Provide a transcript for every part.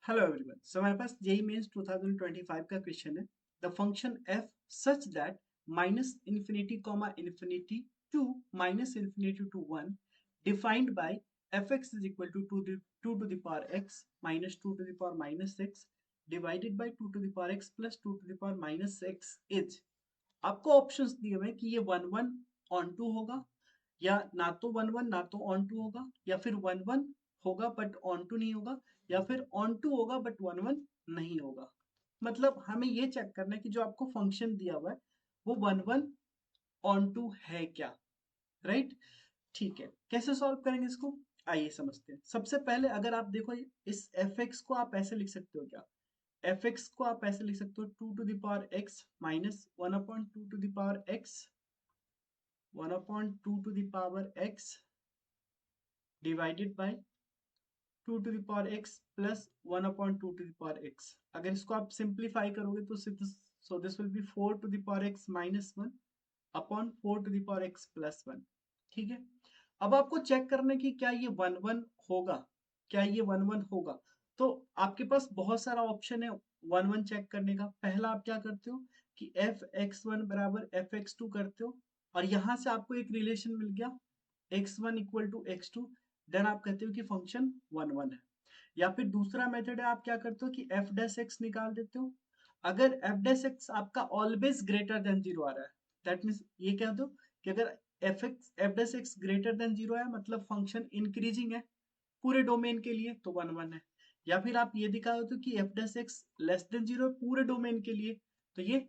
Hello everyone. सो हमारे पास JEE mains 2025 का question है। The function f such that minus infinity comma infinity to minus infinity to 1 defined by f x is equal to two to the power x minus two to the power minus x divided by two to the power x plus two to the power minus x is. आपको options दिए हुए हैं कि ये one one on to होगा, या ना तो वन वन ना तो ऑन टू होगा, या फिर वन वन होगा बट ऑन टू नहीं होगा, या फिर ऑन टू होगा बट वन वन नहीं होगा। मतलब हमें ये चेक करना है कि जो आपको फंक्शन दिया हुआ है वो वन वन ऑन टू है क्या। राइट, ठीक है। कैसे सॉल्व करेंगे इसको, आइए समझते हैं। सबसे पहले अगर आप देखो इस एफ एक्स को आप ऐसे लिख सकते हो क्या, एफ एक्स को आप ऐसे लिख सकते हो two to the power x minus one upon two to the power x, one upon two to the power x divided by two to the power x plus one upon two to the power x. अगर इसको आप simplify करोगे तो so this will be four to the power x minus one upon four to the power x plus one. ठीक है, अब आपको check करना है कि क्या ये वन वन होगा, क्या ये वन वन होगा। तो आपके पास बहुत सारा ऑप्शन है वन वन चेक करने का। पहला आप क्या करते हो कि एफ एक्स वन बराबर एफ एक्स टू करते हो, और यहां से आपको एक रिलेशन मिल गया x one equal to x two, then आप कहते हो कि फंक्शन वन वन है। या फिर दूसरा मेथड है, आप क्या करते हो कि एफ डैश एक्स निकाल देते हो। अगर एफ डैश एक्स आपका ऑलवेज ग्रेटर देन जीरो आ रहा है, दैट मीन्स ये कह दो कि अगर F dash x greater than zero है मतलब फंक्शन इंक्रीजिंग है पूरे डोमेन के लिए, तो वन वन है। या फिर आप ये दिखा दो कि F dash x less than zero है पूरे डोमेन के लिए, तो ये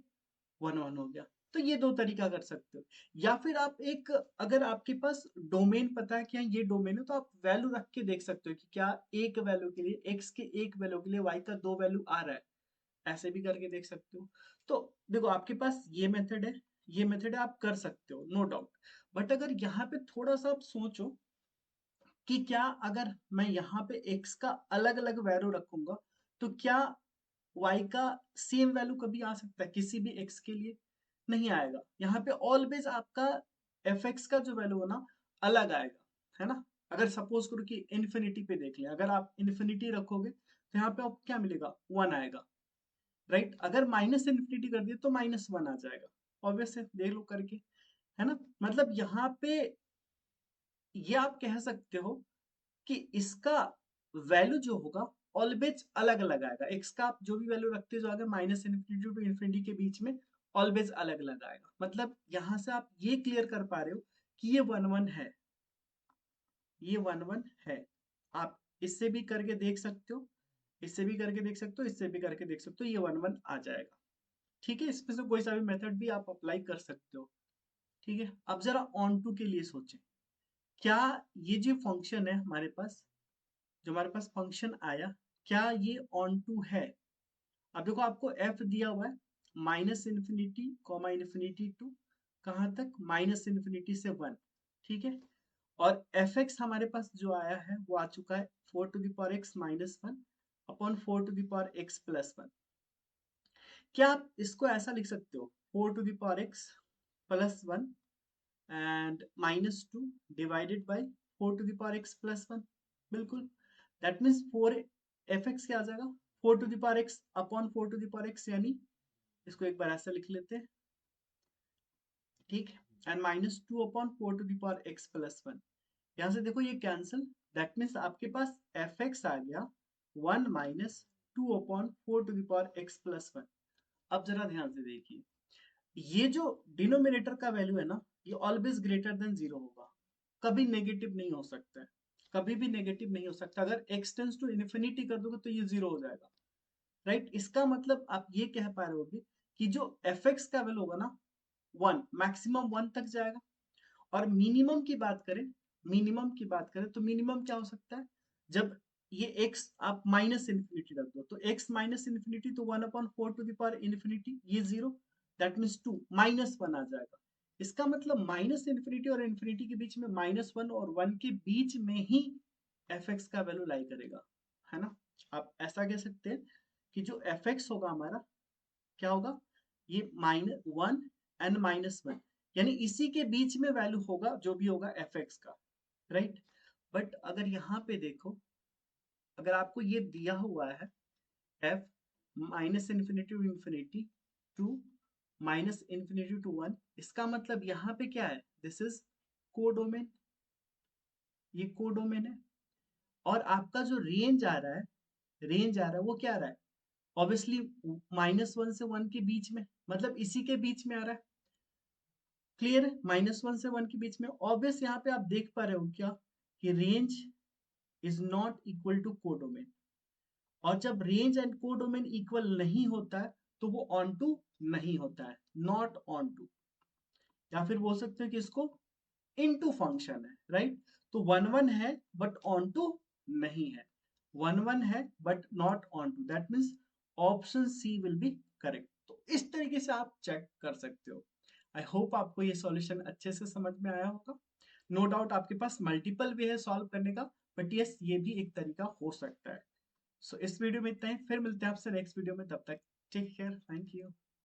वन वन हो गया। तो ये दो तरीका कर सकते हो। या फिर आप एक, अगर आपके पास डोमेन पता है कि हाँ ये डोमेन है, तो आप वैल्यू रख के देख सकते हो कि क्या एक वैल्यू के लिए एक्स के एक वैल्यू के लिए वाई का दो वैल्यू आ रहा है, ऐसे भी करके देख सकते हो। तो देखो आपके पास ये मेथड है, ये मेथड है, आप कर सकते हो नो डाउट। बट अगर यहाँ पे थोड़ा सा आप सोचो कि क्या अगर मैं यहाँ पे x का अलग अलग वैल्यू रखूंगा तो क्या y का सेम वैल्यू कभी आ सकता है किसी भी x के लिए? नहीं आएगा। यहाँ पे ऑलवेज आपका fx का जो वैल्यू है ना अलग आएगा, है ना। अगर सपोज करो कि इन्फिनिटी पे देख लें, अगर आप इन्फिनिटी रखोगे तो यहाँ पे आपको क्या मिलेगा, वन आएगा। राइट, अगर माइनस इन्फिनिटी कर दिए तो माइनस वन आ जाएगा। ऑब्वियस है, देख लो करके, है ना। मतलब यहाँ पे ये आप कह सकते हो कि इसका वैल्यू जो होगा ऑलवेज अलग अलग आएगा। एक्स का आप जो भी वैल्यू रखते जाओगे माइनस इन्फिनिटी टू इन्फिनिटी के बीच में ऑलवेज अलग अलग आएगा। मतलब यहां से आप ये क्लियर कर पा रहे हो कि ये वन वन है, ये वन वन है। आप इससे भी करके देख सकते हो, इससे भी करके देख सकते हो, इससे भी करके देख सकते हो, ये वन वन आ जाएगा। ठीक है, इसमें से कोई सा भी मेथड भी आप अप्लाई कर सकते हो। ठीक है, अब जरा ऑन टू के लिए सोचें। क्या ये जो फंक्शन है हमारे पास, जो हमारे पास फंक्शन आया, क्या ये ऑन टू है? अब देखो आपको एफ दिया हुआ है minus infinity comma infinity to, कहाँ तक, माइनस इन्फिनिटी से वन। ठीक है, और एफ एक्स हमारे पास जो आया है वो आ चुका है four to the power x minus one upon four to the power x plus one. क्या आप इसको ऐसा लिख सकते हो four to the power x plus one and minus two divided by four to the power x plus one? बिल्कुल, that means four F X क्या आ जाएगा, four to the power x upon four to the power x, यानी इसको एक बार ऐसा लिख लेते हैं। ठीक, and minus two upon four to the power x plus one. यहाँ से देखो ये कैंसिल, दैट मीन्स आपके पास एफ एक्स आ गया one minus two upon four to the power x plus one. अब जरा ध्यान से देखिए, ये जो डिनोमिनेटर का वैल्यू है ना, ये ऑलवेज ग्रेटर देन जीरो होगा, कभी नेगेटिव नहीं हो सकता है, कभी भी नेगेटिव नहीं हो सकता। अगर एक्स टेंस टू इन्फिनिटी कर दोगे तो ये जीरो हो जाएगा। राइट, इसका मतलब आप ये कह पा रहे होगे कि जो एफ एक्स का वैल्यू होगा ना वन, मैक्सिमम वन तक जाएगा। और मिनिमम की बात करें, मिनिमम की बात करें तो मिनिमम क्या हो सकता है, जब ये x आप माइनस इन्फिनिटी रख दो तो x माइनस इन्फिनिटी तो one upon four to the power infinity, ये zero, that means two minus one आ जाएगा। इसका मतलब माइनस इन्फिनिटी और इन्फिनिटी के बीच में माइनस वन और वन के बीच में ही एफ एक्स का वैल्यू लाई करेगा, है ना। आप ऐसा कह सकते हैं कि जो एफ एक्स होगा हमारा क्या होगा, ये minus one and minus one, यानी इसी के बीच में वैल्यू होगा जो भी होगा एफ एक्स का। राइट, बट अगर यहाँ पे देखो, अगर आपको ये दिया हुआ है f minus infinity to infinity to minus infinity to 1, इसका मतलब यहाँ पे क्या है, दिस इज कोडोमेन, ये कोडोमेन है। और आपका जो रेंज आ रहा है, रेंज आ रहा है वो क्या आ रहा है, ऑब्वियसली -1 से 1 के बीच में, मतलब इसी के बीच में आ रहा है। क्लियर है, -1 से 1 के बीच में। ऑब्वियस यहाँ पे आप देख पा रहे हो क्या कि range is not equal to codomain, और जब रेंज एंड कोडोमेन इक्वल नहीं होता है तो वो ऑन टू नहीं होता है, नॉट ऑन टू, या फिर बोल सकते हो कि इसको इनटू फंक्शन है, राइट। तो 1 1 है बट ऑन टू नहीं है, 1 1 है but not onto, that means option C will be correct. तो इस तरीके से आप चेक कर सकते हो। आई होप आपको ये सॉल्यूशन अच्छे से समझ में आया होगा। नो डाउट आपके पास मल्टीपल वे है सॉल्व करने का, बट यस ये भी एक तरीका हो सकता है। सो इस वीडियो में इतना ही, फिर मिलते हैं आपसे नेक्स्ट वीडियो में, तब तक टेक केयर, थैंक यू।